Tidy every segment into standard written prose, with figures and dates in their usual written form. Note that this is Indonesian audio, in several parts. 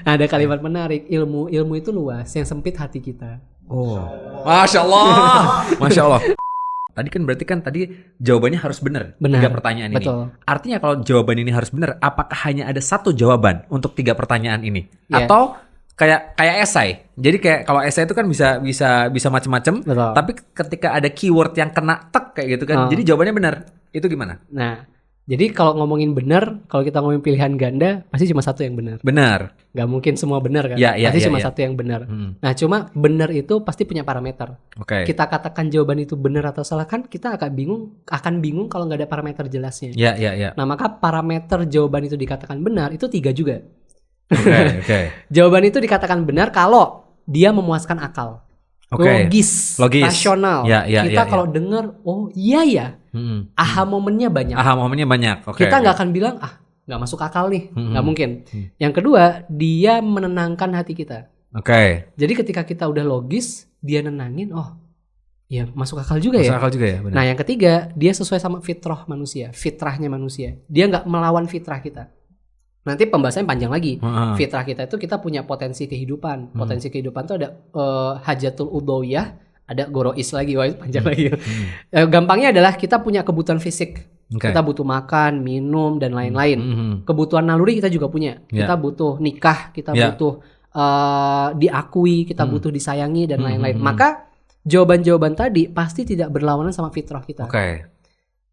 Ada kalimat menarik, ilmu itu luas, yang sempit hati kita. Oh, Masya Allah. Masya Allah. Tadi tadi jawabannya harus benar. 3 pertanyaan ini. Betul. Artinya kalau jawaban ini harus benar, apakah hanya ada satu jawaban untuk 3 pertanyaan ini? Yeah. Atau kayak esai. Jadi kayak kalau esai itu kan bisa macam-macam. Tapi ketika ada keyword yang kena tek kayak gitu kan, jadi jawabannya benar. Itu gimana? Nah, jadi kalau ngomongin benar, kalau kita ngomongin pilihan ganda, pasti cuma satu yang benar. Benar. Gak mungkin semua benar kan? Pasti cuma satu yang benar. Nah, cuma benar itu pasti punya parameter. Kita katakan jawaban itu benar atau salah kan, kita akan bingung kalau nggak ada parameter jelasnya. Nah, maka parameter jawaban itu dikatakan benar itu 3 juga. Jawaban itu dikatakan benar kalau dia memuaskan akal. Logis, rasional. Kita kalau dengar, oh iya ya, aha momennya banyak. Kita nggak akan bilang, nggak masuk akal nih, nggak mungkin. Yang kedua, dia menenangkan hati kita. Jadi ketika kita udah logis, dia nenangin, oh ya masuk akal juga ya. Benar. Nah yang ketiga, dia sesuai sama fitrahnya manusia. Dia nggak melawan fitrah kita. Nanti pembahasannya panjang lagi. Fitrah kita itu kita punya potensi kehidupan. Potensi kehidupan itu ada hajatul udawiyah, ada gorois lagi, wah panjang lagi. Gampangnya adalah kita punya kebutuhan fisik. Kita butuh makan, minum dan lain-lain. Kebutuhan naluri kita juga punya. Kita butuh nikah, kita butuh diakui, kita butuh disayangi dan lain-lain. Maka jawaban-jawaban tadi pasti tidak berlawanan sama fitrah kita.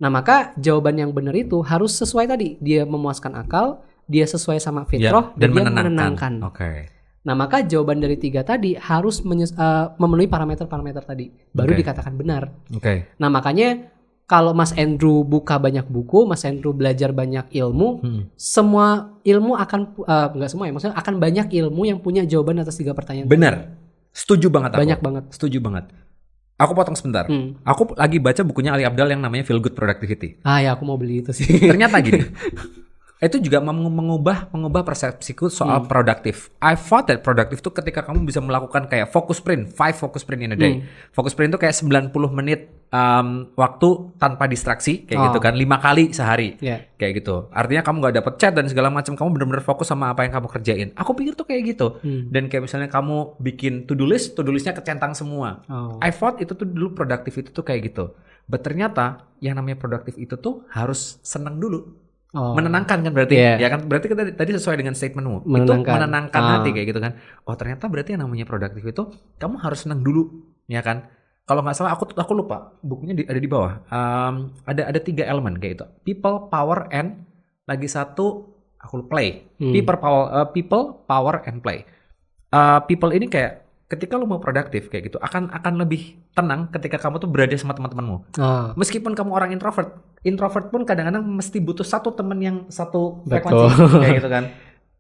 Nah, maka jawaban yang benar itu harus sesuai tadi. Dia memuaskan akal, dia sesuai sama fitrah, dan dia menenangkan. Nah, maka jawaban dari 3 tadi harus memenuhi parameter-parameter tadi, baru dikatakan benar. Nah, makanya kalau Mas Andrew buka banyak buku, Mas Andrew belajar banyak ilmu, semua ilmu akan nggak semua ya, maksudnya akan banyak ilmu yang punya jawaban atas 3 pertanyaan. Benar, setuju banget. Banyak banget. Setuju banget. Aku potong sebentar. Aku lagi baca bukunya Ali Abdaal yang namanya Feel Good Productivity. Ya aku mau beli itu sih. Ternyata gini. Itu juga mengubah persepsiku soal produktif. I thought that produktif itu ketika kamu bisa melakukan kayak focus sprint, 5 focus sprint in a day. Focus sprint itu kayak 90 menit waktu tanpa distraksi kayak gitu kan, 5 kali sehari. Kayak gitu. Artinya kamu gak dapet chat dan segala macam, kamu benar-benar fokus sama apa yang kamu kerjain. Aku pikir tuh kayak gitu. Dan kayak misalnya kamu bikin to do listnya kecentang semua. I thought itu tuh dulu produktif itu tuh kayak gitu. But ternyata yang namanya produktif itu tuh harus senang dulu. Menenangkan kan berarti, ya kan berarti kita tadi sesuai dengan statementmu itu menenangkan hati kayak gitu kan. Oh ternyata berarti yang namanya produktif itu kamu harus senang dulu, ya kan? Kalau nggak salah aku lupa bukunya ada di bawah. Ada 3 elemen kayak itu. People, power, and lagi satu aku play. People, power, and play. People ini kayak ketika lu mau produktif kayak gitu akan lebih tenang ketika kamu tuh berada sama teman-temanmu. Meskipun kamu orang introvert pun kadang-kadang mesti butuh satu teman yang satu frekuensi kayak gitu kan.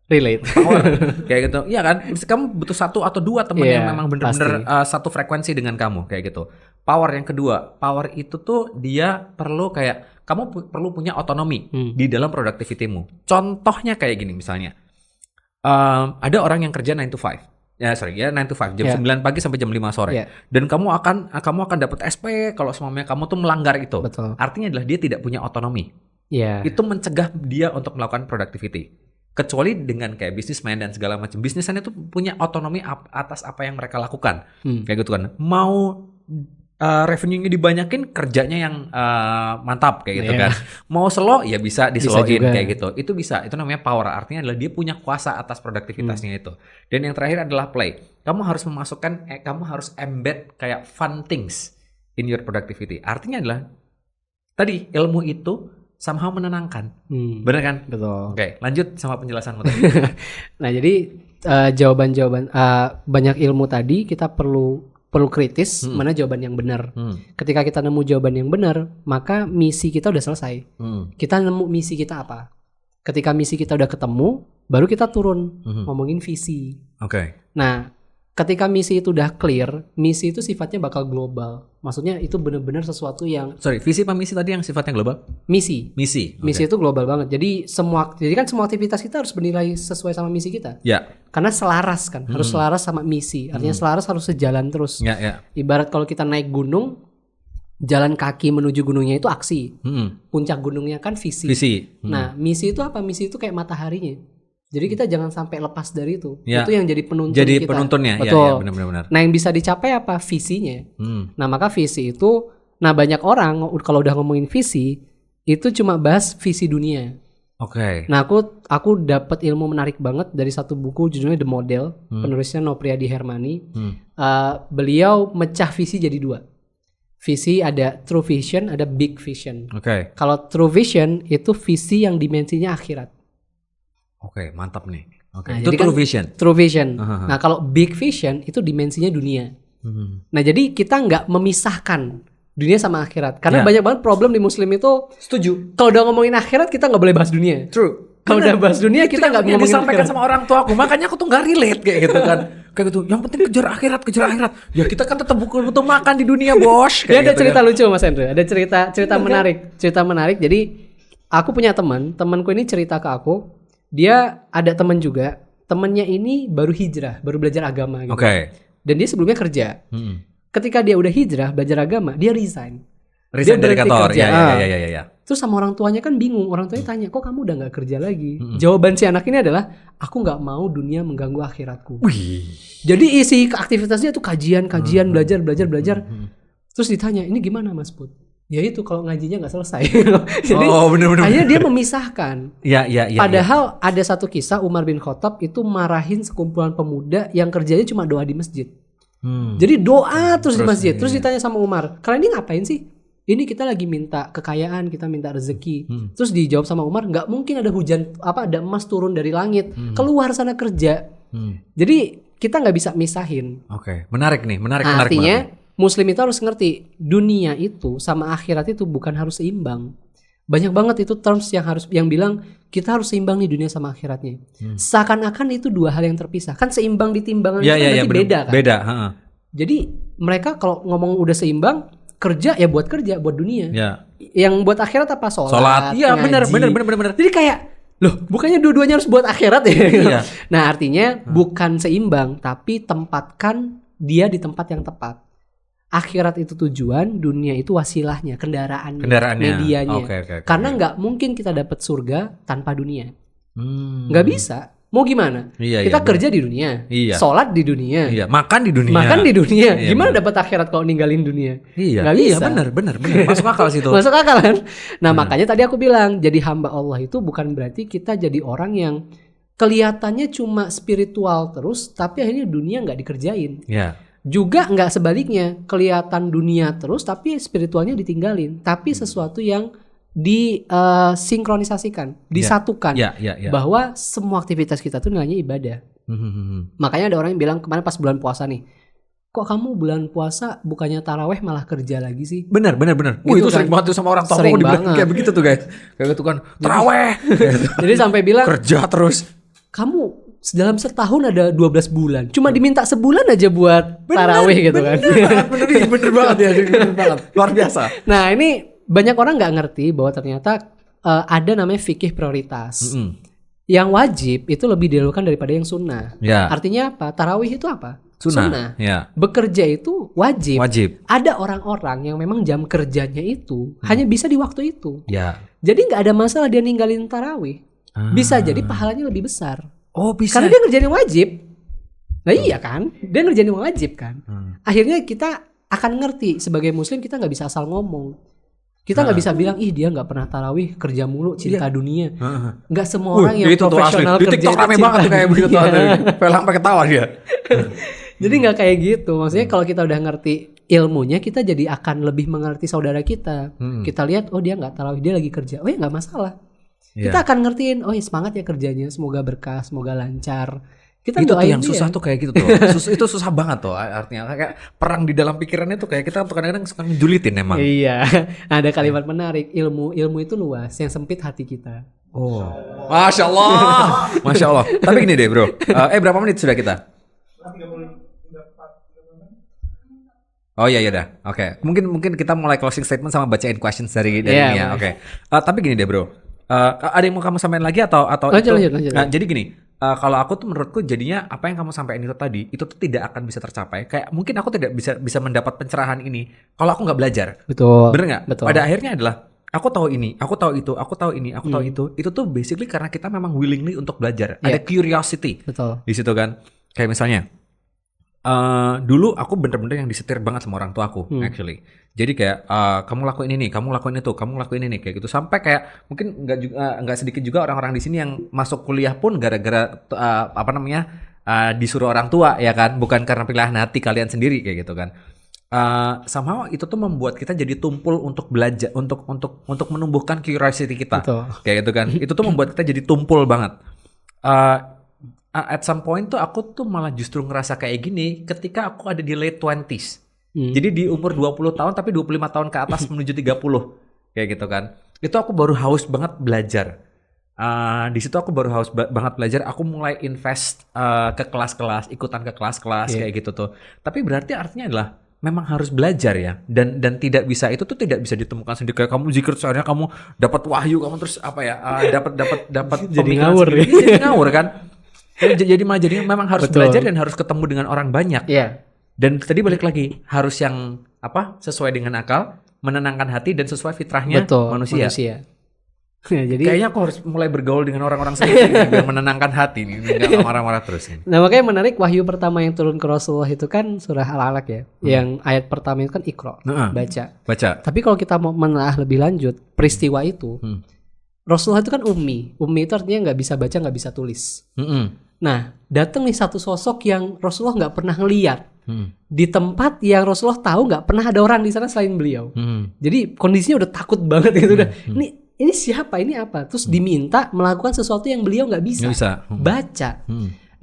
Relate. Power kayak gitu. Iya kan? Kamu butuh 1 atau 2 teman yang memang bener-bener satu frekuensi dengan kamu kayak gitu. Power yang kedua, power itu tuh dia perlu kayak kamu perlu punya otonomi di dalam productivity-mu. Contohnya kayak gini misalnya. Ada orang yang kerja 9 to 5. 9 to 5 jam 9 pagi sampai jam 5 sore. Dan kamu akan dapat SP kalau semuanya kamu tuh melanggar itu. Artinya adalah dia tidak punya otonomi. Itu mencegah dia untuk melakukan productivity. Kecuali dengan kayak businessman dan segala macam. Businessman itu punya otonomi atas apa yang mereka lakukan. Kayak gitu kan. Mau revenue-nya dibanyakin, kerjanya yang mantap kayak gitu kan. Mau slow ya bisa dislow-in kayak gitu. Itu bisa. Itu namanya power. Artinya adalah dia punya kuasa atas produktivitasnya itu. Dan yang terakhir adalah play. Kamu harus kamu harus embed kayak fun things in your productivity. Artinya adalah tadi ilmu itu somehow menenangkan. Bener kan? Betul. Oke, lanjut sama penjelasanmu tadi. Nah, jadi jawaban-jawaban banyak ilmu tadi kita perlu kritis mana jawaban yang benar. Ketika kita nemu jawaban yang benar, maka misi kita udah selesai. Kita nemu misi kita apa? Ketika misi kita udah ketemu, baru kita turun ngomongin visi. Nah, ketika misi itu udah clear, misi itu sifatnya bakal global. Maksudnya itu benar-benar sesuatu yang visi apa misi tadi yang sifatnya global? Misi. Misi itu global banget. Jadi kan semua aktivitas kita harus bernilai sesuai sama misi kita. Karena selaras kan, harus selaras sama misi. Artinya selaras harus sejalan terus. Ibarat kalau kita naik gunung, jalan kaki menuju gunungnya itu aksi. Puncak gunungnya kan visi. Nah, misi itu apa? Misi itu kayak mataharinya. Jadi kita jangan sampai lepas dari itu. Ya. Itu yang jadi penuntun Jadi kita. penuntunnya. Betul. Ya, benar. Nah yang bisa dicapai apa? Visinya. Nah maka visi itu, banyak orang kalau udah ngomongin visi itu cuma bahas visi dunia. Oke. Nah aku dapat ilmu menarik banget dari satu buku judulnya The Model, penulisnya Nopriadi Hermani. Beliau mecah visi jadi 2. Visi ada true vision, ada big vision. Oke. Kalau true vision itu visi yang dimensinya akhirat. Oke, mantap nih. Oke. Nah, Itu jadi true kan vision. True vision. Aha. Nah kalau big vision itu dimensinya dunia. Nah jadi kita nggak memisahkan dunia sama akhirat. Karena banyak banget problem di Muslim itu. Setuju. Kalau udah ngomongin akhirat kita nggak boleh bahas dunia. True. Kalau udah bahas dunia kita nggak ngomongin disampaikan akhirat. sama orang tua aku, makanya aku tuh nggak relate kayak gitu kan. Kayak gitu. Yang penting kejar akhirat. Ya kita kan tetap butuh makan di dunia, bos. Dia ada gitu cerita kan. lucu Mas Hendro. Ada cerita menarik. Cerita menarik. Jadi aku punya temanku ini cerita ke aku. Dia ada teman juga. Temennya ini baru hijrah, baru belajar agama gitu. Oke. Dan dia sebelumnya kerja. Ketika dia udah hijrah belajar agama, dia resign. Resign dari berhenti kantor. kerja. Ya. Terus sama orang tuanya kan bingung. Orang tuanya tanya, kok kamu udah gak kerja lagi? Jawaban si anak ini adalah, aku gak mau dunia mengganggu akhiratku. Wih. Jadi isi aktivitasnya itu kajian, belajar. Terus ditanya, ini gimana Mas Put? Ya itu kalau ngajinya gak selesai. Jadi bener. akhirnya dia memisahkan. Iya. Padahal ada satu kisah Umar bin Khattab itu marahin sekumpulan pemuda yang kerjanya cuma doa di masjid. Jadi doa terus di masjid. Terus ditanya sama Umar, kalian ini ngapain sih? Ini kita lagi minta kekayaan, kita minta rezeki. Terus dijawab sama Umar, nggak mungkin ada hujan ada emas turun dari langit. Keluar sana kerja. Jadi kita nggak bisa misahin. Oke, menarik nih, menarik. Artinya Muslim itu harus ngerti dunia itu sama akhirat itu bukan harus seimbang. Banyak banget itu terms yang bilang kita harus seimbang nih dunia sama akhiratnya. Seakan-akan itu 2 hal yang terpisah. Kan seimbang di timbangan berarti beda kan. Beda. Jadi mereka kalau ngomong udah seimbang, kerja ya buat kerja, buat dunia. Ya. Yang buat akhirat apa? Sholat. Iya, benar. Jadi kayak, loh bukannya dua-duanya harus buat akhirat ya? Iya. Nah artinya bukan seimbang, tapi tempatkan dia di tempat yang tepat. Akhirat itu tujuan, dunia itu wasilahnya, kendaraannya. Medianya. Okay. Karena nggak mungkin kita dapat surga tanpa dunia. Nggak bisa. Mau gimana? Kita kerja di dunia, sholat di dunia, makan di dunia. Iya, gimana dapat akhirat kalau ninggalin dunia? Nggak bisa. Benar. Masuk akal sih itu. Masuk akal kan? Nah makanya tadi aku bilang, jadi hamba Allah itu bukan berarti kita jadi orang yang kelihatannya cuma spiritual terus, tapi akhirnya dunia nggak dikerjain. Juga nggak sebaliknya, kelihatan dunia terus, tapi spiritualnya ditinggalin. Tapi sesuatu yang disinkronisasikan, disatukan, bahwa semua aktivitas kita tuh nilainya ibadah. Makanya ada orang yang bilang kemarin pas bulan puasa nih, kok kamu bulan puasa bukannya taraweh malah kerja lagi sih? Benar. Gitu Itu kan? sering banget tuh sama orang tua Sering aku dibilang banget. kayak begitu tuh guys. Kayak gitu kan, taraweh. Jadi sampai bilang kerja terus. Kamu dalam setahun ada 12 bulan, cuma diminta sebulan aja buat taraweh gitu kan? Bener banget ya, bener banget. Luar biasa. Nah ini banyak orang nggak ngerti bahwa ternyata ada namanya fikih prioritas. Yang wajib itu lebih didahulukan daripada yang sunnah. Artinya apa? Tarawih itu apa? Sunnah. Bekerja itu wajib. Ada orang-orang yang memang jam kerjanya itu hanya bisa di waktu itu. Jadi nggak ada masalah dia ninggalin tarawih. Bisa jadi pahalanya lebih besar. Oh bisa. Karena dia ngerjain yang wajib. Nah iya kan? Dia ngerjain yang wajib kan? Akhirnya kita akan ngerti sebagai muslim kita nggak bisa asal ngomong. Kita nggak bisa bilang, ih dia nggak pernah tarawih, kerja mulu, cinta dunia. Nggak semua orang yang profesional kerja di TikTok rame banget tuh kayak begitu. Pelang pakai tawa dia. Jadi nggak kayak gitu. Maksudnya kalau kita udah ngerti ilmunya, kita jadi akan lebih mengerti saudara kita. Kita lihat, oh dia nggak tarawih, dia lagi kerja. Oh ya nggak masalah. Kita akan ngertiin, oh ya semangat ya kerjanya, semoga berkah, semoga lancar. Kita itu tuh yang dia. susah tuh kayak gitu tuh. Itu susah banget tuh artinya. Kayak perang di dalam pikirannya tuh kayak kita tuh kadang-kadang suka ngejulitin emang. Iya. Ada kalimat menarik, ilmu itu luas, yang sempit hati kita. Oh. Masya Allah. Tapi gini deh bro. Berapa menit sudah kita? 30. Oh iya dah. Oke. Mungkin kita mulai closing statement sama bacain questions dari Mia. Oke. Tapi gini deh bro. Ada yang mau kamu sampaikan lagi atau lanjut. Nah, jadi gini. Kalau aku tuh menurutku jadinya apa yang kamu sampaikan itu tadi itu tuh tidak akan bisa tercapai. Kayak mungkin aku tidak bisa mendapat pencerahan ini kalau aku nggak belajar. Betul. Bener nggak? Betul. Pada akhirnya adalah aku tahu ini, aku tahu itu, aku tahu ini, aku tahu itu tuh basically karena kita memang willingly untuk belajar. Ada curiosity. Betul. Di situ kan. Kayak misalnya dulu aku bener-bener yang disetir banget sama orang tua aku actually. Jadi kayak kamu lakuin ini, kamu lakuin itu, kamu lakuin ini kayak gitu. Sampai kayak mungkin nggak sedikit juga orang-orang di sini yang masuk kuliah pun gara-gara disuruh orang tua ya kan, bukan karena pilihan hati kalian sendiri kayak gitu kan. Somehow itu tuh membuat kita jadi tumpul untuk belajar, untuk menumbuhkan curiosity kita. Betul. Kayak gitu kan. Itu tuh membuat kita jadi tumpul banget. At some point tuh aku tuh malah justru ngerasa kayak gini ketika aku ada di late 20s. Jadi di umur 20 tahun tapi 25 tahun ke atas menuju 30. Kayak gitu kan. Itu aku baru haus banget belajar. Di situ aku baru haus banget belajar. Aku mulai invest ke kelas-kelas, ikutan ke kelas-kelas kayak gitu tuh. Tapi berarti artinya adalah memang harus belajar ya, dan tidak bisa, itu tuh tidak bisa ditemukan sendiri. Kayak kamu zikir soalnya kamu dapat wahyu, kamu terus apa ya, dapat jadi ngawur ya. Jadi ngawur kan. Jadi memang harus belajar dan harus ketemu dengan orang banyak. Dan tadi balik lagi, harus yang sesuai dengan akal, menenangkan hati dan sesuai fitrahnya manusia. Ya, jadi kayaknya aku harus mulai bergaul dengan orang-orang seperti ini biar menenangkan hati nih, nggak marah-marah terus ini. Nah, makanya menarik, wahyu pertama yang turun ke Rasulullah itu kan surah Al-Alaq ya. Yang ayat pertama itu kan Iqra, baca. Tapi kalau kita mau menelaah lebih lanjut peristiwa itu, Rasulullah itu kan ummi. Ummi itu artinya nggak bisa baca, nggak bisa tulis. Nah, datang nih satu sosok yang Rasulullah nggak pernah ngeliat di tempat yang Rasulullah tahu nggak pernah ada orang di sana selain beliau. Jadi kondisinya udah takut banget gitu, udah ini siapa, ini apa? Terus diminta melakukan sesuatu yang beliau nggak bisa. Baca.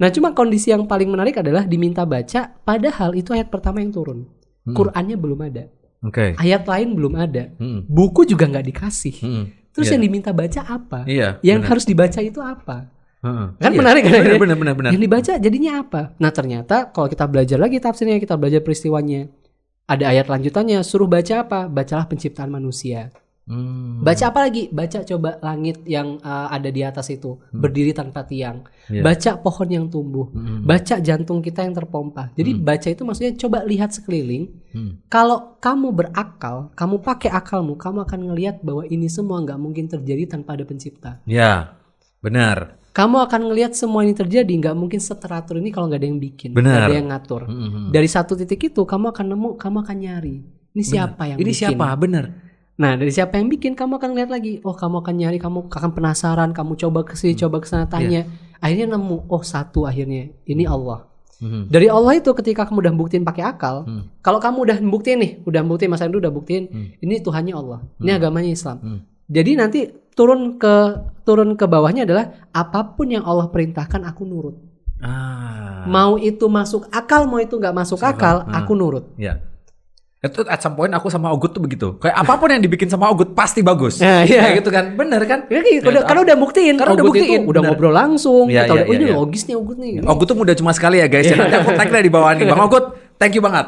Nah, cuma kondisi yang paling menarik adalah diminta baca, padahal itu ayat pertama yang turun. Qurannya belum ada. Ayat lain belum ada. Buku juga nggak dikasih. Terus yang diminta baca apa? Yang harus dibaca itu apa? Kan menarik kan? Benar. Yang dibaca jadinya apa? Nah, ternyata kalau kita belajar lagi tafsirnya, kita belajar peristiwanya, ada ayat lanjutannya, suruh baca apa? Bacalah penciptaan manusia. Baca apa lagi? Baca coba langit yang ada di atas itu berdiri tanpa tiang. Baca pohon yang tumbuh. Baca jantung kita yang terpompa. Jadi baca itu maksudnya coba lihat sekeliling. Kalau kamu berakal, kamu pakai akalmu, kamu akan ngelihat bahwa ini semua nggak mungkin terjadi tanpa ada pencipta. Ya, benar. Kamu akan ngelihat semua ini terjadi, nggak mungkin seteratur ini kalau nggak ada yang bikin, nggak ada yang ngatur. Dari satu titik itu kamu akan nemu, kamu akan nyari. Ini siapa yang bikin? Ini siapa? Benar. Nah, dari siapa yang bikin, kamu akan lihat lagi. Oh, kamu akan nyari, kamu akan penasaran, kamu coba ke sini, coba ke sana, tanya. Akhirnya nemu, oh satu akhirnya. Ini Allah. Dari Allah itu ketika kamu udah buktiin pakai akal, kalau kamu udah buktiin nih, Mas Andrew udah buktiin, ini Tuhannya Allah. Ini agamanya Islam. Jadi nanti turun ke bawahnya adalah apapun yang Allah perintahkan aku nurut. Mau itu masuk akal, mau itu nggak masuk akal, aku nurut. Itu at some point aku sama Ogut tuh begitu. Kayak apapun yang dibikin sama Ogut pasti bagus. Kayak gitu kan. Bener kan? Karena udah buktiin. Udah ngobrol langsung. Ini logis nih Ogut nih. Ogut tuh mudah cuma sekali ya guys. Nanti aku tag di bawah nih. Bang Ogut, thank you banget.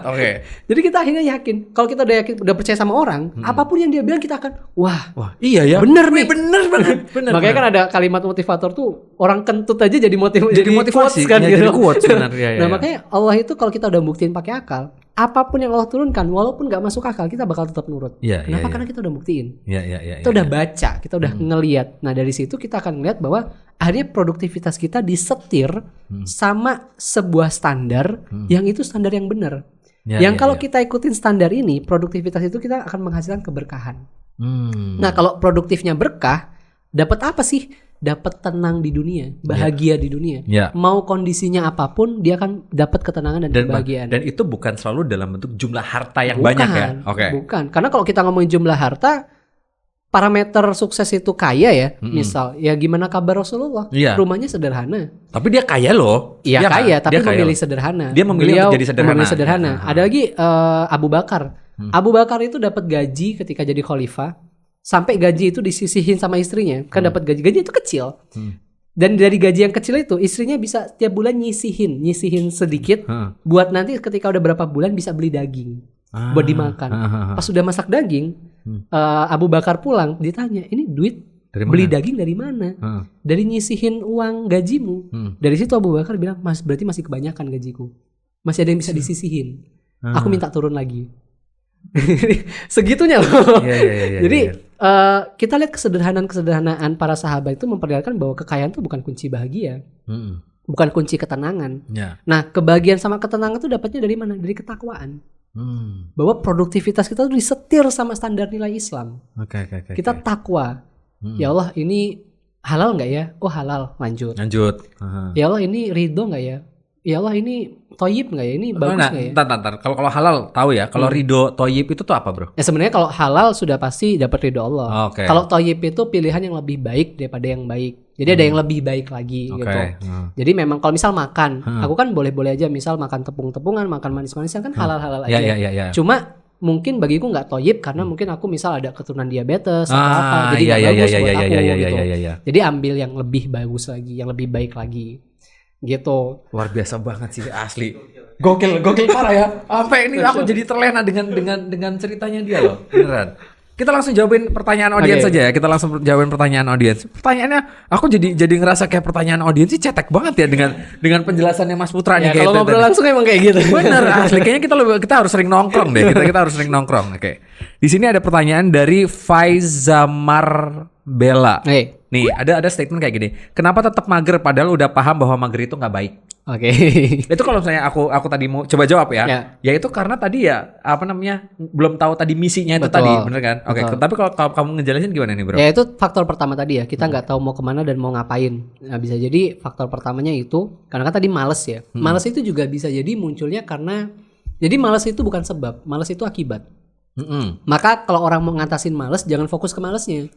Jadi kita akhirnya yakin. Kalau kita udah yakin, udah percaya sama orang, apapun yang dia bilang kita akan, wah iya ya. Bener nih. Bener banget. Makanya kan ada kalimat motivator tuh, orang kentut aja jadi motivasi kan, jadi quotes benar. Nah, makanya Allah itu kalau kita udah buktiin pakai akal, apapun yang Allah turunkan, walaupun nggak masuk akal, kita bakal tetap nurut. Kenapa? Karena kita udah buktiin. Kita udah baca, kita udah ngelihat. Nah, dari situ kita akan ngelihat bahwa akhirnya produktivitas kita disetir sama sebuah standar yang itu standar yang benar. Yang kalau kita ikutin standar ini, produktivitas itu kita akan menghasilkan keberkahan. Nah, kalau produktifnya berkah, dapat apa sih? Dapat tenang di dunia, bahagia di dunia. Mau kondisinya apapun, dia akan dapat ketenangan dan kebahagiaan. Dan itu bukan selalu dalam bentuk jumlah harta yang banyak ya. Bukan. Karena kalau kita ngomongin jumlah harta, parameter sukses itu kaya ya. Misal, ya gimana kabar Rasulullah? Rumahnya sederhana. Tapi dia kaya loh. Iya kaya, tapi memilih sederhana. Dia memilih jadi sederhana. Ada lagi Abu Bakar. Abu Bakar itu dapat gaji ketika jadi khalifah. Sampai gaji itu disisihin sama istrinya. Kan dapat gaji itu kecil. Dan dari gaji yang kecil itu istrinya bisa tiap bulan nyisihin sedikit buat nanti ketika udah berapa bulan bisa beli daging buat dimakan. Pas sudah masak daging, Abu Bakar pulang ditanya, "Ini duit beli daging dari mana?" Dari nyisihin uang gajimu. Dari situ Abu Bakar bilang, "Mas, berarti masih kebanyakan gajiku. Masih ada yang bisa disisihin. Aku minta turun lagi." Segitunya loh. Jadi kita lihat kesederhanaan para sahabat itu memperlihatkan bahwa kekayaan itu bukan kunci bahagia. Bukan kunci ketenangan. Yeah. Nah, kebahagiaan sama ketenangan itu dapatnya dari mana? Dari ketakwaan. Bahwa produktivitas kita itu disetir sama standar nilai Islam. Kita takwa. Ya Allah, ini halal nggak ya? Oh halal, lanjut. Ya Allah, ini ridho nggak ya? Ya Allah, ini toyib nggak ya? Ini bagus nggak ya? Ntar. Kalau halal tahu ya. Kalau ridho toyib itu tuh apa, bro? Ya sebenarnya kalau halal sudah pasti dapat ridho Allah. Kalau toyib itu pilihan yang lebih baik daripada yang baik. Jadi ada yang lebih baik lagi gitu. Jadi memang kalau misal makan, aku kan boleh-boleh aja misal makan tepung-tepungan, makan manis-manisan kan halal-halal aja. Ya. Cuma mungkin bagiku nggak toyib karena mungkin aku misal ada keturunan diabetes atau apa. Jadi nggak bagus buat aku gitu. Jadi ambil yang lebih bagus lagi, yang lebih baik lagi. Gitu. Luar biasa banget sih asli. Gokil parah ya. Sampai ini aku jadi terlena dengan ceritanya dia loh. Beneran. Kita langsung jawabin pertanyaan audiens saja ya. Kita langsung jawabin pertanyaan audiens. Pertanyaannya aku jadi ngerasa kayak pertanyaan audiens sih cetek banget ya dengan penjelasannya Mas Putra nih. Kalau ngobrol langsung emang kayak gitu. Bener asli. Kayaknya kita harus sering nongkrong deh. Kita harus sering nongkrong. Oke. Di sini ada pertanyaan dari Faizamar Bella. Nih ada statement kayak gini. Kenapa tetap mager padahal udah paham bahwa mager itu nggak baik? Itu kalau misalnya aku tadi mau coba jawab ya. Ya itu karena tadi ya belum tahu tadi misinya itu. Betul. Tadi, bener kan? Tapi kalau kamu ngejelasin gimana nih, bro? Ya itu faktor pertama tadi ya. Kita nggak tahu mau kemana dan mau ngapain. Nah, bisa jadi faktor pertamanya itu karena kan tadi males ya. Males itu juga bisa jadi munculnya karena jadi males itu bukan sebab, males itu akibat. Maka kalau orang mau ngatasin males, jangan fokus ke malesnya,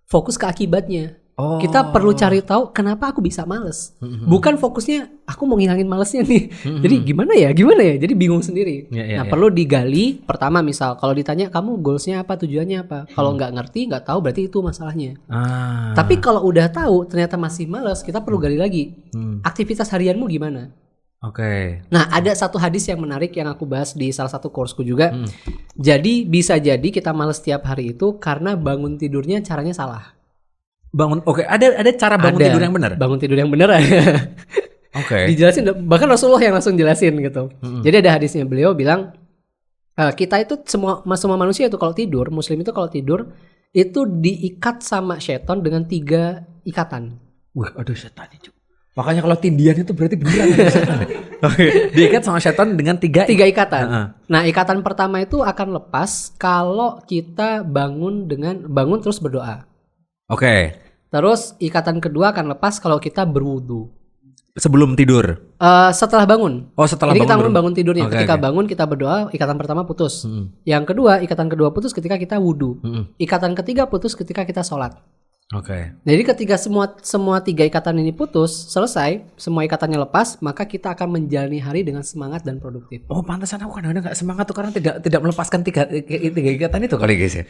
fokus ke akibatnya. Kita perlu cari tahu kenapa aku bisa males. Bukan fokusnya aku mau ngilangin malesnya nih. Jadi gimana ya? Jadi bingung sendiri. Perlu digali. Pertama misal kalau ditanya kamu goalsnya apa, tujuannya apa. Kalau nggak ngerti, nggak tahu berarti itu masalahnya. Tapi kalau udah tahu ternyata masih males, kita perlu gali lagi. Aktivitas harianmu gimana? Nah ada satu hadis yang menarik yang aku bahas di salah satu courseku juga. Jadi bisa jadi kita males setiap hari itu karena bangun tidurnya caranya salah. Ada cara bangun tidur yang benar. Bangun tidur yang benar. Dijelasin bahkan Rasulullah yang langsung jelasin gitu. Jadi ada hadisnya beliau bilang kita itu semua manusia itu kalau tidur, muslim itu kalau tidur itu diikat sama setan dengan 3 ikatan. Aduh setan itu. Makanya kalau tindian itu berarti beneran setan. Diikat sama setan dengan 3 ikatan. Nah, ikatan pertama itu akan lepas kalau kita bangun terus berdoa. Terus ikatan kedua akan lepas kalau kita berwudu. Sebelum tidur? Setelah bangun. Setelah Jadi bangun. kita bangun tidurnya. Ketika bangun kita berdoa, ikatan pertama putus. Yang kedua, ikatan kedua putus ketika kita wudu. Ikatan ketiga putus ketika kita sholat. Jadi ketika semua 3 ikatan ini putus, selesai, semua ikatannya lepas, maka kita akan menjalani hari dengan semangat dan produktif. Pantesan aku kadang-kadang nggak semangat tuh karena tidak melepaskan 3 ikatan itu kali guys ya.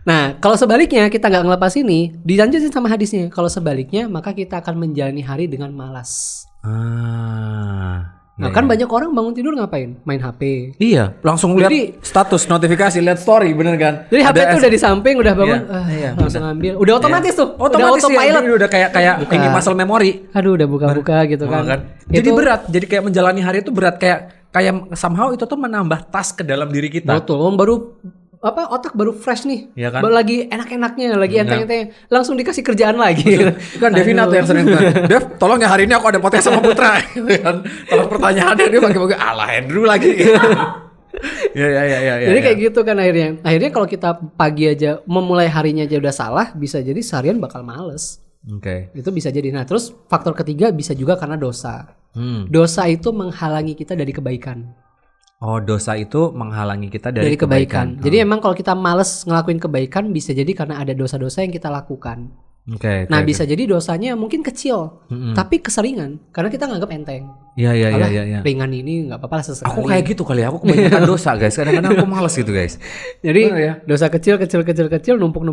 Nah, kalau sebaliknya kita nggak ngelepas ini, dilanjutin sama hadisnya. Kalau sebaliknya, maka kita akan menjalani hari dengan malas. Nah kan banyak orang bangun tidur ngapain? Main HP. Iya, langsung lihat status, notifikasi, lihat story, bener kan? Jadi HP itu udah di samping, udah bangun, langsung ambil. Udah otomatis tuh, otomatis udah autopilot. Udah kayak ini muscle memory. Aduh, udah buka-buka gitu kan. Jadi berat, jadi kayak menjalani hari itu berat, kayak somehow itu tuh menambah task ke dalam diri kita. Betul, otak baru fresh nih, ya kan? Lagi enak-enaknya, lagi enteng-entengnya, langsung dikasih kerjaan lagi. Kan Devina tuh yang sering Dev, tolong ya hari ini aku ada podcast sama Putra. Tolong pertanyaannya dia bagi-bagi Andrew lagi. Jadi kayak gitu kan akhirnya kalau kita pagi aja memulai harinya aja udah salah, bisa jadi seharian bakal males. Itu bisa jadi. Nah terus faktor ketiga bisa juga karena dosa. Dosa itu menghalangi kita dari kebaikan. Dosa itu menghalangi kita dari kebaikan. Jadi emang kalau kita males ngelakuin kebaikan bisa jadi karena ada dosa-dosa yang kita lakukan. Bisa jadi dosanya mungkin kecil, tapi keseringan karena kita nganggap enteng. Iya. Ringan ini nggak apa-apa sesekali. Aku kayak gitu kali ya, aku kebanyakan dosa guys. Kadang-kadang aku males gitu guys. Jadi dosa kecil numpuk.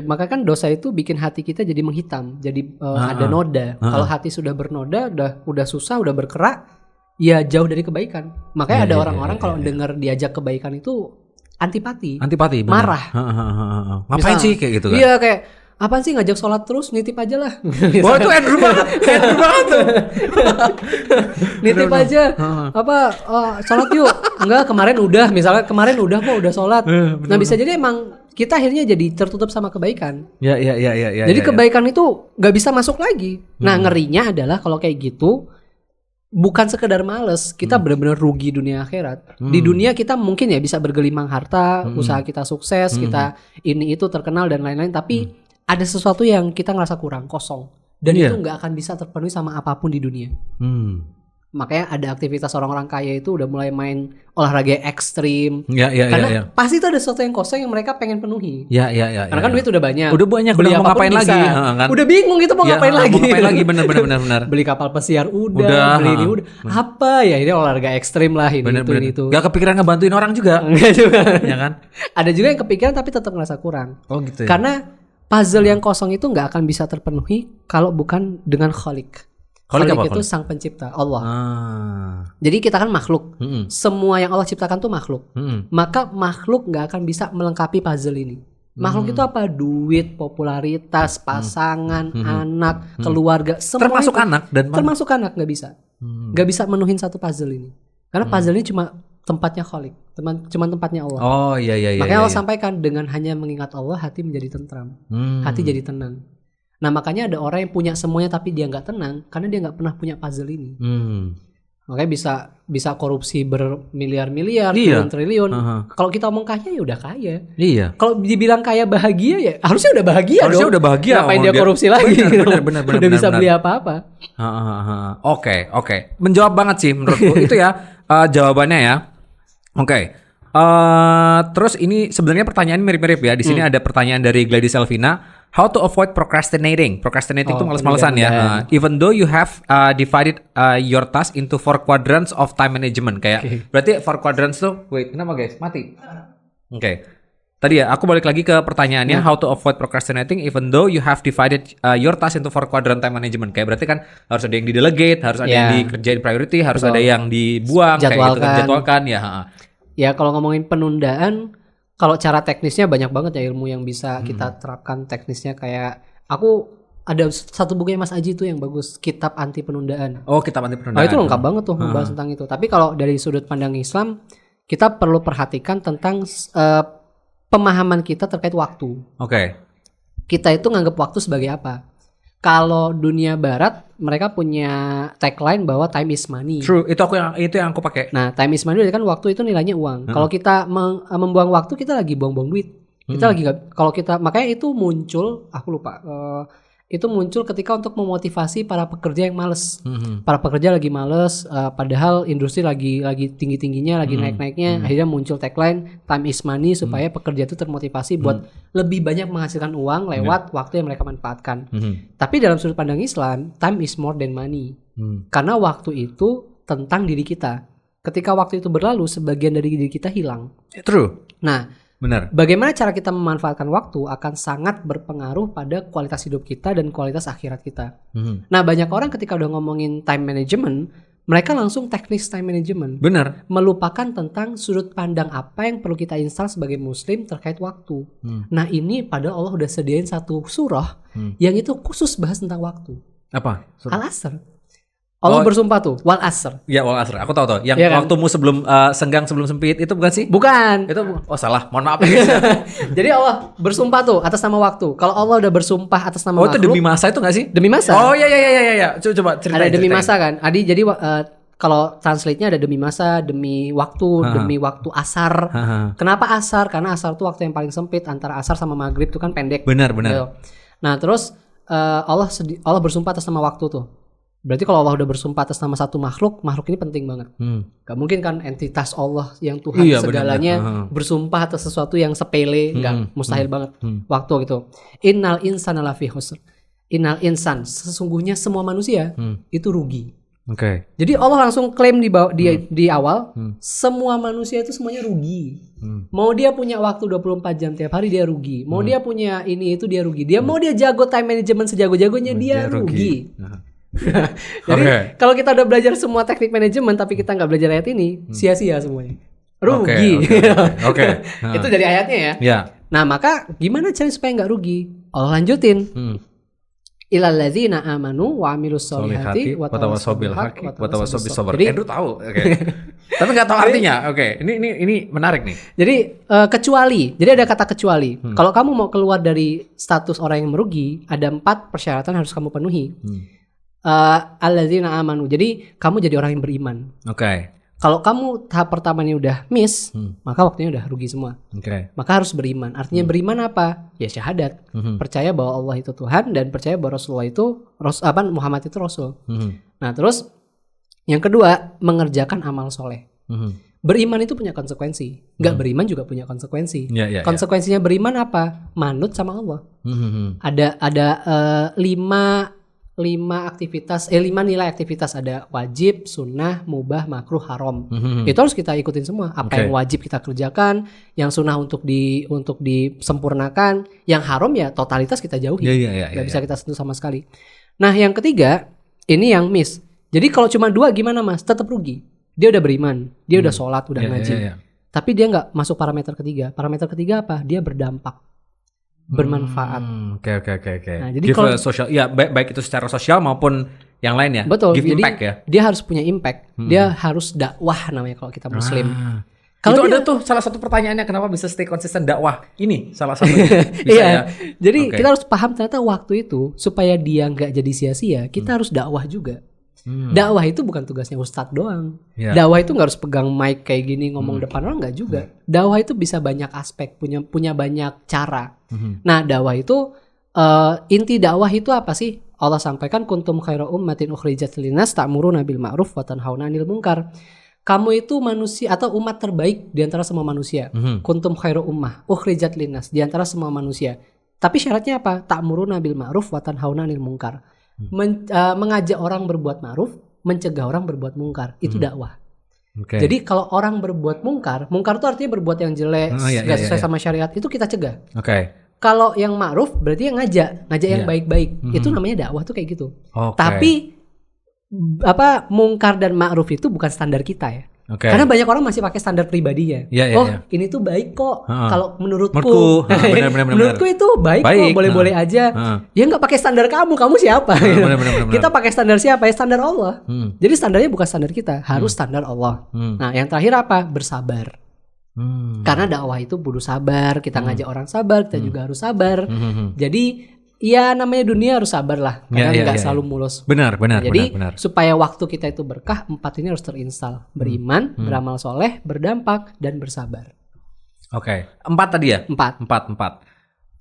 Maka kan dosa itu bikin hati kita jadi menghitam, jadi ada noda. Kalau hati sudah bernoda, udah susah, udah berkerak. Ya jauh dari kebaikan. Makanya ada orang-orang kalau dengar diajak kebaikan itu antipati, bener. Marah. Ngapain sih kayak gitu kan? Iya kayak apaan sih ngajak sholat terus, nitip aja lah. Wah itu Andrew banget tuh. Nitip aja. Sholat yuk. Enggak, kemarin udah kok udah sholat. Nah bisa jadi emang kita akhirnya jadi tertutup sama kebaikan. Ya. Jadi kebaikan itu nggak bisa masuk lagi. Nah, ngerinya adalah kalau kayak gitu bukan sekedar males, kita benar-benar rugi dunia akhirat. Di dunia kita mungkin ya bisa bergelimang harta, usaha kita sukses, kita ini itu terkenal dan lain-lain, tapi ada sesuatu yang kita ngerasa kurang, kosong. Dan itu nggak akan bisa terpenuhi sama apapun di dunia. Makanya ada aktivitas orang-orang kaya itu udah mulai main olahraga ekstrim. Karena pasti itu ada sesuatu yang kosong yang mereka pengen penuhi. Karena kan duit udah banyak. Udah banyak, beli udah mau ngapain lagi? Kan? Udah bingung gitu mau ngapain lagi. Mau ngapain lagi, benar. Beli kapal pesiar udah. Beli ini udah. Apa ya, ini olahraga ekstrim lah ini itu. Gak kepikiran ngebantuin orang juga. Enggak juga. Ya kan? Ada juga yang kepikiran tapi tetap ngerasa kurang. Oh gitu ya. Karena puzzle yang kosong itu nggak akan bisa terpenuhi kalau bukan dengan Khalik. Khalik itu sang pencipta, Allah. Jadi kita kan makhluk. Semua yang Allah ciptakan tuh makhluk. Maka makhluk nggak akan bisa melengkapi puzzle ini. Makhluk itu apa? Duit, popularitas, pasangan, anak, keluarga, semua termasuk itu, anak dan termasuk anak nggak bisa. Nggak bisa menuhin satu puzzle ini. Karena puzzle ini cuma tempatnya Khalik, cuma tempatnya Allah. Oh iya. Makanya Allah sampaikan dengan hanya mengingat Allah hati menjadi tentram, hati jadi tenang. Nah makanya ada orang yang punya semuanya tapi dia nggak tenang karena dia nggak pernah punya puzzle ini. Makanya bisa korupsi bermiliar-miliar, triliun-triliun. Kalau kita omong kaya ya udah kaya. Iya. Kalau dibilang kaya bahagia ya harusnya udah bahagia. Harusnya dong. udah bahagia. Ngapain dia korupsi lagi? Benar. Udah bisa beli apa-apa. Oke. Menjawab banget sih menurutku itu ya jawabannya ya. Oke. Terus ini sebenarnya pertanyaan mirip-mirip ya. Di sini ada pertanyaan dari Gladys Elvina. How to avoid procrastinating? Procrastinating itu males-malesan ya. Even though you have divided your task into 4 quadrants of time management. Kayak berarti 4 quadrants tuh. Wait, kenapa guys? Mati. Oke. Tadi ya, aku balik lagi ke pertanyaannya. How to avoid procrastinating even though you have divided your task into 4 quadrant time management. Kayak berarti kan harus ada yang di-delegate, harus ada yang dikerjain priority, harus ada yang dibuang, kayak gitu kan, jadwalkan ya. Ya kalau ngomongin penundaan, kalau cara teknisnya banyak banget ya ilmu yang bisa kita terapkan teknisnya. Kayak aku ada satu bukunya Mas Aji tuh yang bagus, Kitab Anti Penundaan. Oh, Kitab Anti Penundaan. Nah, itu lengkap banget tuh membahas tentang itu. Tapi kalau dari sudut pandang Islam, kita perlu perhatikan tentang pemahaman kita terkait waktu. Oke. Kita itu nganggap waktu sebagai apa? Kalau dunia barat mereka punya tagline bahwa time is money. True, itu yang aku pakai. Nah, time is money kan waktu itu nilainya uang. Kalau kita membuang waktu, kita lagi buang-buang duit. Kita lagi nggak. Kalau kita makanya itu muncul, aku lupa. Itu muncul ketika untuk memotivasi para pekerja yang males. Para pekerja lagi males, padahal industri lagi tinggi-tingginya, lagi naik-naiknya. Akhirnya muncul tagline time is money supaya pekerja itu termotivasi buat lebih banyak menghasilkan uang lewat waktu yang mereka manfaatkan. Tapi dalam sudut pandang Islam, time is more than money. Karena waktu itu tentang diri kita. Ketika waktu itu berlalu, sebagian dari diri kita hilang. True. Nah, benar. Bagaimana cara kita memanfaatkan waktu akan sangat berpengaruh pada kualitas hidup kita dan kualitas akhirat kita. Nah, banyak orang ketika udah ngomongin time management, mereka langsung teknis time management. Benar. Melupakan tentang sudut pandang apa yang perlu kita install sebagai muslim terkait waktu. Nah, ini padahal Allah udah sediain satu surah yang itu khusus bahas tentang waktu. Apa? Al-Asr. Allah bersumpah tuh, wal asr. Ya, wal asr. Aku tahu. Yang ya, kan? Waktumu sebelum senggang sebelum sempit itu bukan sih? Bukan. Itu salah. Mohon maaf ya. Jadi Allah bersumpah tuh atas nama waktu. Kalau Allah udah bersumpah atas nama makhluk. Oh, itu demi masa itu enggak sih? Demi masa. Oh, iya. Coba ceritain. Ada demi masa kan? Adi, jadi kalau translate-nya ada demi masa, demi waktu, demi waktu asar. Kenapa asar? Karena asar tuh waktu yang paling sempit antara asar sama maghrib tuh kan pendek. Benar. Gitu. Nah, terus Allah bersumpah atas nama waktu tuh. Berarti kalau Allah udah bersumpah atas nama satu makhluk ini penting banget. Gak mungkin kan entitas Allah yang Tuhan segalanya bersumpah atas sesuatu yang sepele, mustahil banget. Waktu gitu. Innal insana lafi khusr. Innal insan, sesungguhnya semua manusia itu rugi. Oke. Jadi Allah langsung klaim di awal, semua manusia itu semuanya rugi. Mau dia punya waktu 24 jam tiap hari dia rugi. Mau dia punya ini itu dia rugi. Mau dia jago time management sejago-jagonya dia rugi. Jadi kalau kita udah belajar semua teknik manajemen tapi kita nggak belajar ayat ini, sia-sia semuanya. Rugi. Oke. Itu dari ayatnya ya. Nah, maka gimana cara supaya nggak rugi? Allah lanjutin. Ilal ladzina amanu wa amilus solihati wa tawassaw bil haqqi wa tawassaw bis sabr. Jadi Andrew tahu, oke. Tapi nggak tahu artinya. Oke, ini menarik nih. Jadi kecuali, jadi ada kata kecuali. Kalau kamu mau keluar dari status orang yang merugi, ada 4 persyaratan harus kamu penuhi. Alladzina amanu. Jadi kamu jadi orang yang beriman. Oke. Kalau kamu tahap pertama ini udah miss, maka waktunya udah rugi semua. Maka harus beriman. Artinya beriman apa? Ya syahadat. Percaya bahwa Allah itu Tuhan dan percaya bahwa Rasulullah itu Muhammad itu Rasul. Nah, terus yang kedua, mengerjakan amal soleh. Beriman itu punya konsekuensi. Nggak beriman juga punya konsekuensi. Konsekuensinya beriman apa? Manut sama Allah. Ada 5 nilai aktivitas, ada wajib, sunnah, mubah, makruh, haram. Itu harus kita ikutin semua. Apa yang wajib kita kerjakan, yang sunnah untuk disempurnakan, yang haram ya totalitas kita jauhi. Gak bisa kita sentuh sama sekali. Nah, yang ketiga, ini yang miss. Jadi kalau cuma 2 gimana Mas? Tetap rugi. Dia udah beriman, dia udah sholat, udah ngaji. Tapi dia nggak masuk parameter ketiga. Parameter ketiga apa? Dia berdampak. Bermanfaat. Oke. Nah, jadi kalau sosial, ya baik itu secara sosial maupun yang lain ya. Betul. Give jadi impact ya. Dia harus punya impact. Dia harus dakwah namanya kalau kita Muslim. Kalau ada tuh salah satu pertanyaannya kenapa bisa stay konsisten dakwah. Ini salah satunya. Bisa ya. Jadi kita harus paham ternyata waktu itu supaya dia nggak jadi sia-sia, kita harus dakwah juga. Dakwah itu bukan tugasnya ustadz doang. Dakwah itu nggak harus pegang mic kayak gini ngomong depan orang, nggak juga. Dakwah itu bisa banyak aspek, punya banyak cara. Nah, dakwah itu inti dakwah itu apa sih? Allah sampaikan kuntum khaira ummatin ukhrijat linnas ta'muruna bil ma'ruf wa tanhauna 'anil munkar. Kamu itu manusia atau umat terbaik di antara semua manusia. Kuntum khaira ummah ukhrijat linnas, di antara semua manusia. Tapi syaratnya apa? Ta'muruna bil ma'ruf wa tanhauna 'anil munkar. Mengajak orang berbuat ma'ruf, mencegah orang berbuat mungkar, itu dakwah. Jadi kalau orang berbuat mungkar itu artinya berbuat yang jelek, gak sesuai sama syariat, itu kita cegah. Kalau yang ma'ruf berarti yang ngajak yang baik-baik, itu namanya dakwah tuh kayak gitu. Tapi mungkar dan ma'ruf itu bukan standar kita ya. Karena banyak orang masih pakai standar pribadinya. Ini tuh baik kok. Kalau menurutku, menurutku itu baik kok, boleh-boleh aja. Ya nggak pakai standar kamu siapa? Kita pakai standar siapa? Ya standar Allah. Jadi standarnya bukan standar kita, harus standar Allah. Nah, yang terakhir apa? Bersabar. Karena dakwah itu butuh sabar. Kita ngajak orang sabar, kita juga harus sabar. Jadi ya namanya dunia harus sabar lah, karena nggak selalu mulus. Benar. Jadi supaya waktu kita itu berkah, 4 ini harus terinstall. Beriman, beramal soleh, berdampak, dan bersabar. 4 tadi ya? 4.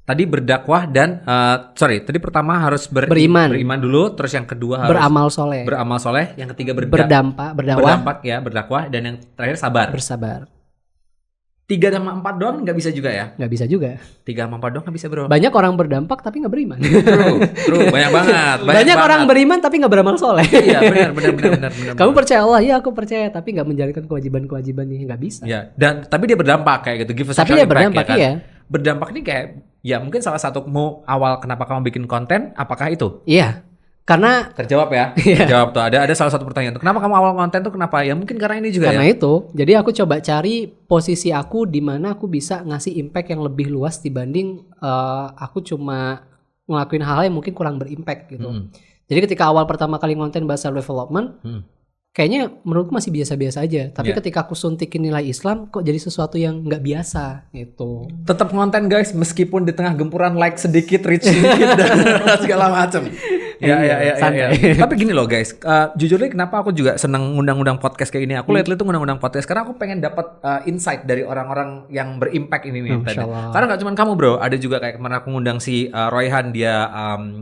Tadi berdakwah dan tadi pertama harus beriman dulu, terus yang kedua harus beramal soleh, yang ketiga berdakwah, dan yang terakhir bersabar. 3 sama 4 doang nggak bisa juga ya? Nggak bisa juga. 3 sama 4 doang nggak bisa bro. Banyak orang berdampak tapi nggak beriman. True, banyak banget. Banyak orang beriman tapi nggak beramal soleh. Iya, benar. Kamu percaya Allah? Iya, aku percaya, tapi nggak menjalankan kewajibannya, nggak bisa. Ya, tapi dia berdampak kayak gitu. Give a social impact, berdampak ya kan? Iya. Berdampak ini kayak, ya mungkin salah satu awal kenapa kamu bikin konten, apakah itu? Iya. Karena terjawab ya. Terjawab tuh. Ada salah satu pertanyaan tuh. Kenapa kamu awal konten tuh kenapa? Ya mungkin karena ini juga. Karena itu. Jadi aku coba cari posisi aku di mana aku bisa ngasih impact yang lebih luas dibanding aku cuma ngelakuin hal-hal yang mungkin kurang berimpact gitu. Jadi ketika awal pertama kali konten bahasa development, kayaknya menurutku masih biasa-biasa aja. Tapi ketika aku suntikin nilai Islam, kok jadi sesuatu yang nggak biasa gitu. Tetap konten guys, meskipun di tengah gempuran like sedikit, reach sedikit dan segala macam. Ya. Tapi gini loh guys, jujur nih kenapa aku juga seneng ngundang-undang podcast kayak ini. Aku lihat tuh ngundang-undang podcast karena aku pengen dapat insight dari orang-orang yang berimpact ini nih. Karena nggak cuma kamu bro, ada juga kayak kemarin aku ngundang si Royhan, dia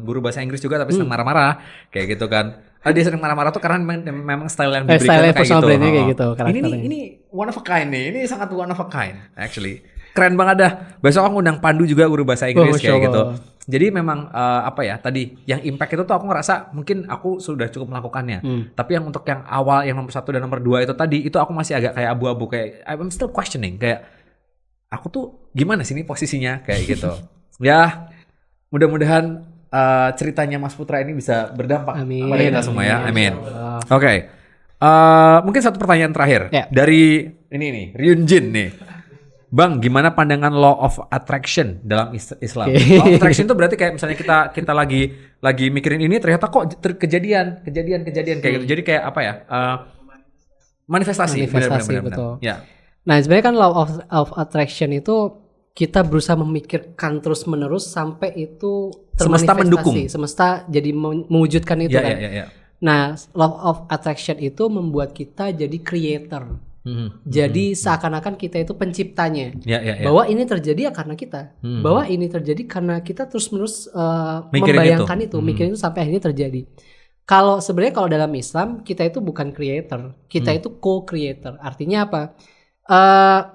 guru bahasa Inggris juga tapi seneng marah-marah kayak gitu kan. Dia sering marah-marah tuh karena memang style yang diberikan kayak gitu. Kayak gitu ini one of a kind nih. Ini sangat one of a kind actually. Keren banget dah. Besok aku ngundang Pandu juga guru bahasa Inggris kayak gitu. Jadi memang tadi yang impact itu tuh aku ngerasa mungkin aku sudah cukup melakukannya. Tapi yang untuk yang awal yang nomor 1 dan nomor 2 itu tadi itu aku masih agak kayak abu-abu, kayak I'm still questioning, kayak aku tuh gimana sih ini posisinya kayak gitu. Ya mudah-mudahan ceritanya Mas Putra ini bisa berdampak pada kita semua ya. Amin. Oke. Mungkin satu pertanyaan terakhir dari ini nih, Ryunjin nih. Bang, gimana pandangan law of attraction dalam Islam? Okay. Law of attraction itu berarti kayak misalnya kita lagi mikirin ini ternyata kok kejadian kayak gitu. Jadi kayak apa ya? Manifestasi benar. Betul. Ya. Nah, sebenarnya kan law of attraction itu kita berusaha memikirkan terus-menerus sampai itu Semesta mendukung. Semesta jadi mewujudkan itu kan. Ya. Nah, law of attraction itu membuat kita jadi creator. Jadi seakan-akan kita itu penciptanya. Bahwa ini terjadi ya karena kita. Bahwa ini terjadi karena kita terus-menerus membayangkan itu, mikirin itu sampai akhirnya terjadi. Sebenarnya kalau dalam Islam kita itu bukan creator, kita itu co-creator. Artinya apa?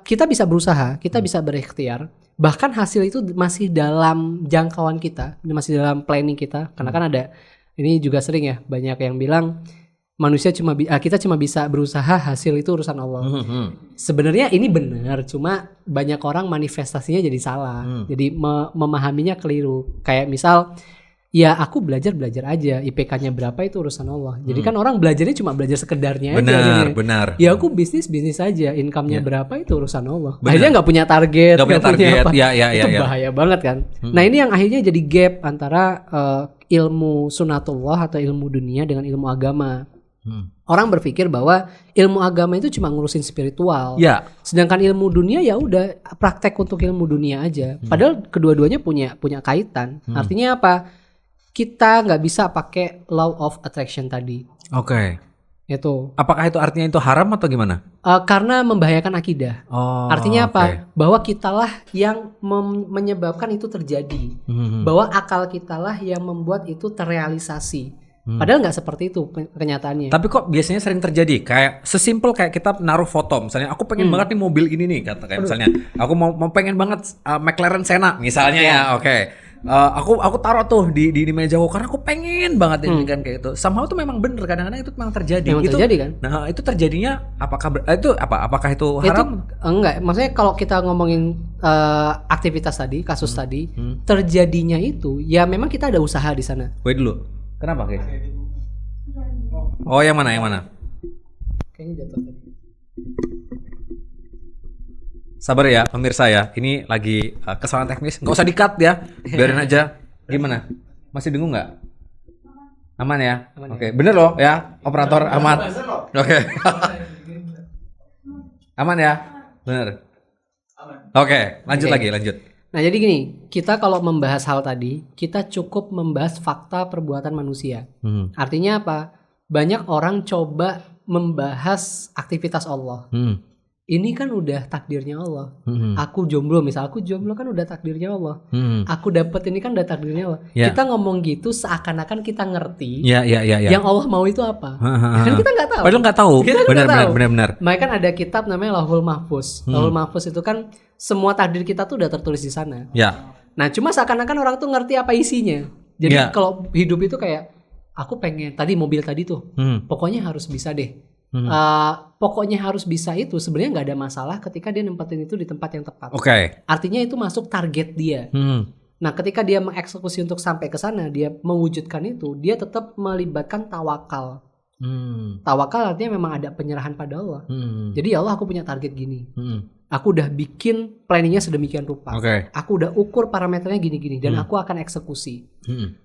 Kita bisa berusaha, kita bisa berikhtiar. Bahkan hasil itu masih dalam jangkauan kita, masih dalam planning kita. Karena kan ada, ini juga sering ya, banyak yang bilang kita cuma bisa berusaha, hasil itu urusan Allah. Sebenarnya ini benar, cuma banyak orang manifestasinya jadi salah. Jadi memahaminya keliru. Kayak misal, ya aku belajar aja, IPK-nya berapa itu urusan Allah. Jadi kan orang belajarnya cuma belajar sekedarnya aja. Benar. Ya aku bisnis aja, income-nya berapa itu urusan Allah. Akhirnya nggak punya target, nggak punya apa. Itu bahaya banget kan. Nah ini yang akhirnya jadi gap antara ilmu sunatullah atau ilmu dunia dengan ilmu agama. Orang berpikir bahwa ilmu agama itu cuma ngurusin spiritual. Sedangkan ilmu dunia ya udah praktek untuk ilmu dunia aja. Padahal kedua-duanya punya kaitan. Artinya apa? Kita nggak bisa pakai law of attraction tadi. Oke. Itu. Apakah itu artinya itu haram atau gimana? Karena membahayakan akidah. Artinya apa? Bahwa kitalah yang menyebabkan itu terjadi. Bahwa akal kitalah yang membuat itu terrealisasi. Padahal nggak seperti itu kenyataannya. Tapi kok biasanya sering terjadi kayak sesimpel kayak kita naruh foto, misalnya aku pengen banget nih mobil ini nih, kayak misalnya aku mau pengen banget McLaren Senna misalnya ya, oke. Aku taruh tuh di meja aku karena aku pengen banget ini kan kayak itu. Somehow itu memang bener, kadang-kadang itu memang terjadi. Terjadi kan? Nah itu terjadinya apakah itu haram? Itu enggak, maksudnya kalau kita ngomongin aktivitas tadi, kasus tadi, terjadinya itu ya memang kita ada usaha di sana. Wait dulu. Kenapa kayak? Oh yang mana? Kayaknya jatuh tadi. Sabar ya pemirsa ya, ini lagi kesalahan teknis, nggak usah di-cut ya, biarin aja. Gimana? Masih bingung nggak? Aman ya? Oke. Bener loh ya, operator aman. Oke. Aman ya? Bener. Oke, lanjut. Nah jadi gini, kita kalau membahas hal tadi, kita cukup membahas fakta perbuatan manusia. Artinya apa? Banyak orang coba membahas aktivitas Allah. Ini kan udah takdirnya Allah. Aku jomblo, misal aku jomblo kan udah takdirnya Allah. Aku dapet ini kan udah takdirnya Allah. Kita ngomong gitu seakan-akan kita ngerti. Yang Allah mau itu apa? Kan kita nggak tahu. Padahal nggak tahu. Benar. Makanya kan ada kitab namanya Lauhul Mahfuz. Lauhul Mahfuz itu kan semua takdir kita tuh udah tertulis di sana. Nah cuma seakan-akan orang tuh ngerti apa isinya. Jadi kalau hidup itu kayak aku pengen tadi mobil tadi tuh, pokoknya harus bisa deh. Pokoknya harus bisa itu sebenarnya nggak ada masalah ketika dia nempetin itu di tempat yang tepat. Artinya itu masuk target dia. Nah, ketika dia mengeksekusi untuk sampai ke sana, dia mewujudkan itu, dia tetap melibatkan tawakal. Tawakal artinya memang ada penyerahan pada Allah. Jadi ya Allah, aku punya target gini. Aku udah bikin planningnya sedemikian rupa. Aku udah ukur parameternya gini-gini dan aku akan eksekusi.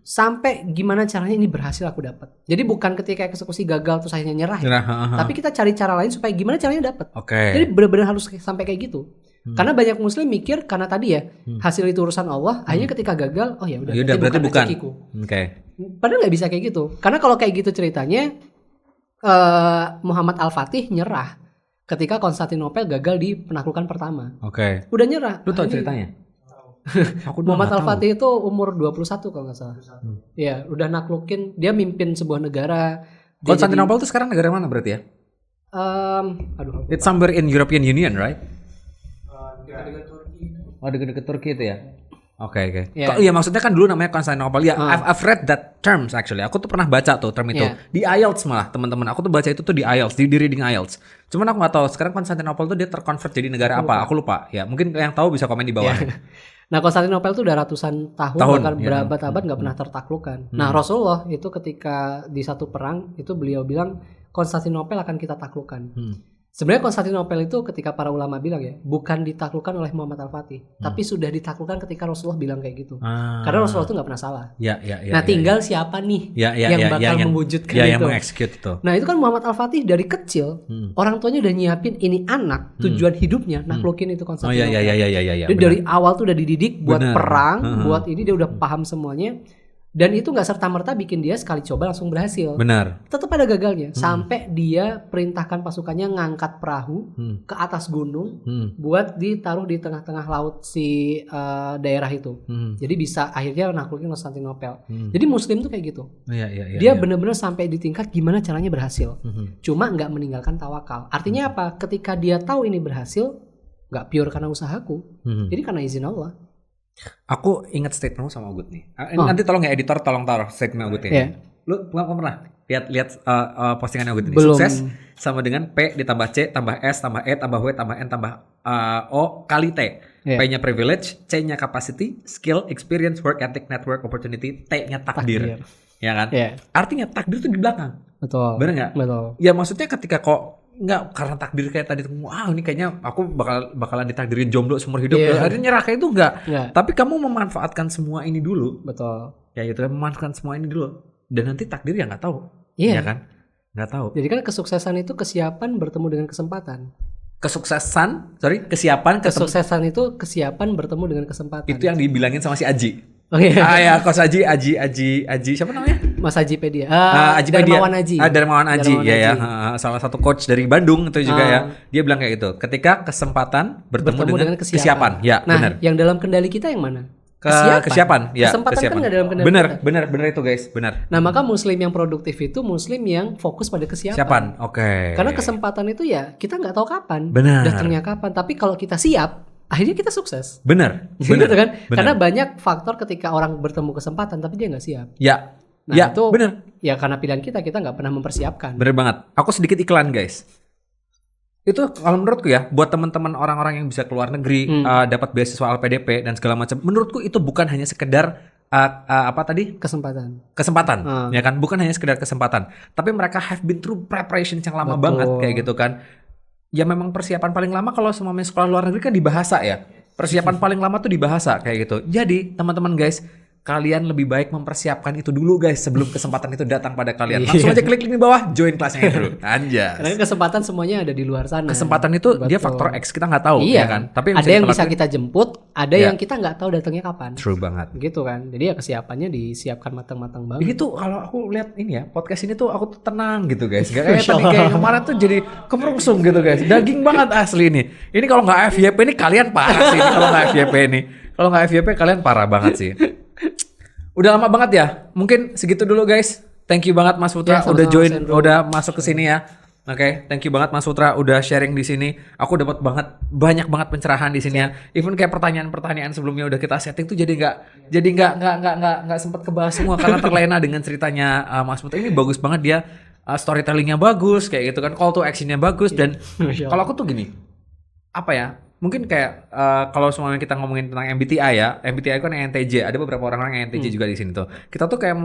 Sampai gimana caranya ini berhasil aku dapat. Jadi bukan ketika eksekusi gagal terus akhirnya nyerah. Tapi kita cari cara lain supaya gimana caranya dapat. Jadi benar-benar harus sampai kayak gitu. Karena banyak muslim mikir karena tadi ya hasil itu urusan Allah, akhirnya ketika gagal oh ya udah berarti bukan rezekiku. Padahal nggak bisa kayak gitu. Karena kalau kayak gitu ceritanya Muhammad Al-Fatih nyerah ketika Konstantinopel gagal di penaklukan pertama. Udah nyerah. Lu tau ceritanya? Muhammad Al-Fatih itu umur 21 kalau nggak salah. Ya, udah naklukin, dia mimpin sebuah negara. Konstantinopel itu sekarang negara mana berarti ya? It's somewhere in European Union, right? Dekat-dekat Turki itu ya? Oke. Iya maksudnya kan dulu namanya Konstantinopel. Ya, I've read that terms actually. Aku tuh pernah baca tuh term itu di IELTS malah teman-teman. Aku tuh baca itu tuh di IELTS, di reading IELTS. Cuman aku nggak tahu sekarang Konstantinopel tuh dia terkonvert jadi negara apa? Aku lupa. Ya mungkin yang tahu bisa komen di bawah. Nah Konstantinopel tuh udah ratusan tahun bahkan berabad-abad nggak pernah tertaklukkan. Nah Rasulullah itu ketika di satu perang itu beliau bilang Konstantinopel akan kita taklukkan. Sebenarnya Konstantinopel itu ketika para ulama bilang ya, bukan ditaklukkan oleh Muhammad Al-Fatih, tapi sudah ditaklukkan ketika Rasulullah bilang kayak gitu. Karena Rasulullah itu nggak pernah salah. Nah, tinggal siapa nih yang bakal mewujudkan itu. Yang mengexecute itu. Nah, itu kan Muhammad Al-Fatih dari kecil, orang tuanya udah nyiapin ini anak, tujuan hidupnya naklukin itu Konstantinopel. Dia dari awal tuh udah dididik buat perang, buat ini dia udah paham semuanya. Dan itu nggak serta-merta bikin dia sekali coba langsung berhasil. Benar. Tetap ada gagalnya. Sampai dia perintahkan pasukannya ngangkat perahu ke atas gunung buat ditaruh di tengah-tengah laut si daerah itu. Jadi bisa akhirnya naklukin Konstantinopel. Jadi Muslim tuh kayak gitu. Dia benar-benar sampai di tingkat gimana caranya berhasil. Cuma nggak meninggalkan tawakal. Artinya apa? Ketika dia tahu ini berhasil, nggak pure karena usahaku. Jadi karena izin Allah. Aku ingat statementmu sama Ugut nih. Nanti tolong ya editor, tolong taruh statement Ugut ini. Yeah. Lu pernah lihat postingan Ugut ini? Belum. Sukses sama dengan P ditambah C tambah S tambah E tambah W tambah N tambah O kali T. Yeah. P-nya privilege, C-nya capacity, skill, experience, work ethic, network, opportunity, T-nya takdir. Ya kan? Yeah. Artinya takdir itu di belakang. Betul. Benar nggak? Betul. Ya maksudnya ketika kok nggak karena takdir kayak tadi, ini kayaknya aku bakalan ditakdirin jomblo seumur hidup. Akhirnya nyerah kayak itu enggak. Tapi kamu memanfaatkan semua ini dulu. Betul. Ya itu kan, memanfaatkan semua ini dulu. Dan nanti takdir ya nggak tahu. Iya kan? Nggak tahu. Jadi kan kesuksesan itu kesiapan bertemu dengan kesempatan. Kesuksesan itu kesiapan bertemu dengan kesempatan. Itu yang dibilangin sama si Aji. Ya, Kos Aji siapa namanya? Mas Ajipedia. Darmawan Aji. Ya. Salah satu coach dari Bandung itu juga ya. Dia bilang kayak gitu. Ketika kesempatan bertemu dengan kesiapan. Ya, nah, benar. yang dalam kendali kita yang mana? Kesiapan. Ya, kesempatan kan nggak dalam kendali. Benar itu guys, benar. Nah, maka Muslim yang produktif itu Muslim yang fokus pada kesiapan. Oke. Karena kesempatan itu ya kita nggak tahu kapan. Benar. Datangnya kapan. Tapi kalau kita siap, akhirnya kita sukses. Benar. Gitu kan? Bener. Karena banyak faktor ketika orang bertemu kesempatan tapi dia nggak siap. Ya. Nah, itu benar. Ya karena pilihan kita nggak pernah mempersiapkan. Bener banget. Aku sedikit iklan guys. Itu kalau menurutku ya, buat teman-teman orang-orang yang bisa keluar negeri, dapat beasiswa LPDP dan segala macam, menurutku itu bukan hanya sekedar kesempatan, ya kan? Bukan hanya sekedar kesempatan, tapi mereka have been through preparation yang lama banget kayak gitu kan. Ya memang persiapan paling lama kalau semuanya sekolah luar negeri kan di bahasa ya. Persiapan paling lama tuh di bahasa kayak gitu. Jadi teman-teman guys, kalian lebih baik mempersiapkan itu dulu guys sebelum kesempatan itu datang pada kalian. Langsung aja klik link di bawah, join kelasnya dulu. Anjas. Karena kesempatan semuanya ada di luar sana. Kesempatan itu dia faktor X, kita nggak tahu ya kan. Tapi ada yang bisa kita jemput, ada yang kita nggak tau datangnya kapan. True banget. Gitu kan. Jadi ya kesiapannya disiapkan matang-matang banget. Gitu kalau aku lihat ini ya, podcast ini tuh aku tuh tenang gitu guys. Gak kayak tadi kayak kemarin tuh jadi kemerungsung gitu guys. Daging banget asli ini. Ini kalau nggak FYP ini kalian parah sih. Kalau nggak FYP ini. Kalau nggak FYP kalian parah banget sih. Udah lama banget ya. Mungkin segitu dulu guys. Thank you banget Mas Putra udah join, udah masuk ke sini ya. Oke, thank you banget Mas Putra udah sharing di sini. Aku dapat banyak banget pencerahan di sini ya. Even kayak pertanyaan-pertanyaan sebelumnya udah kita setting tuh jadi nggak sempat kebahas semua karena terlena dengan ceritanya Mas Putra. Ini bagus banget dia, storytellingnya bagus kayak gitu kan, call to actionnya bagus dan kalau aku tuh gini, apa ya? Mungkin kayak kalau semuanya kita ngomongin tentang MBTI ya, MBTI kan ENTJ, ada beberapa orang-orang yang ENTJ juga di sini tuh. Kita tuh kayak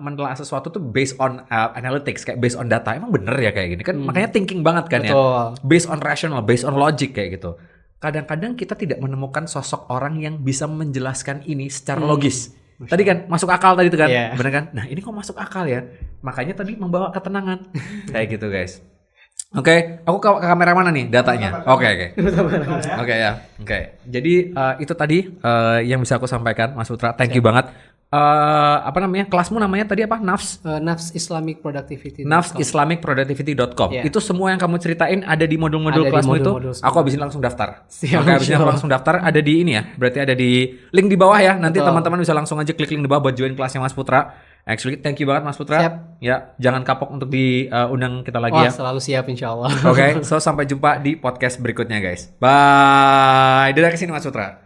menelaah sesuatu tuh based on analytics, kayak based on data. Emang bener ya kayak gini kan? Makanya thinking banget kan. Betul. Ya. Based on rational, based on logic kayak gitu. Kadang-kadang kita tidak menemukan sosok orang yang bisa menjelaskan ini secara logis. Tadi kan masuk akal tadi tuh kan, bener kan? Nah ini kok masuk akal ya? Makanya tadi membawa ketenangan kayak gitu guys. Oke, aku ke kamera mana nih datanya? Oke. Jadi itu tadi yang bisa aku sampaikan, Mas Putra. Thank you banget. Apa namanya? Kelasmu namanya tadi apa? Nafs Islamic Productivity. nafsislamicproductivity.com. Itu semua yang kamu ceritain ada di modul-modul kelasmu itu. Aku abis ini langsung daftar. Abis ini aku langsung daftar. Ada di ini ya. Berarti ada di link di bawah ya. Nanti teman-teman bisa langsung aja klik link di bawah buat join kelasnya Mas Putra. Actually, thank you banget Mas Putra. Siap. Ya, jangan kapok untuk diundang kita lagi ya. Selalu siap insyaallah. Oke, so sampai jumpa di podcast berikutnya guys. Bye. Dadah kesini Mas Putra.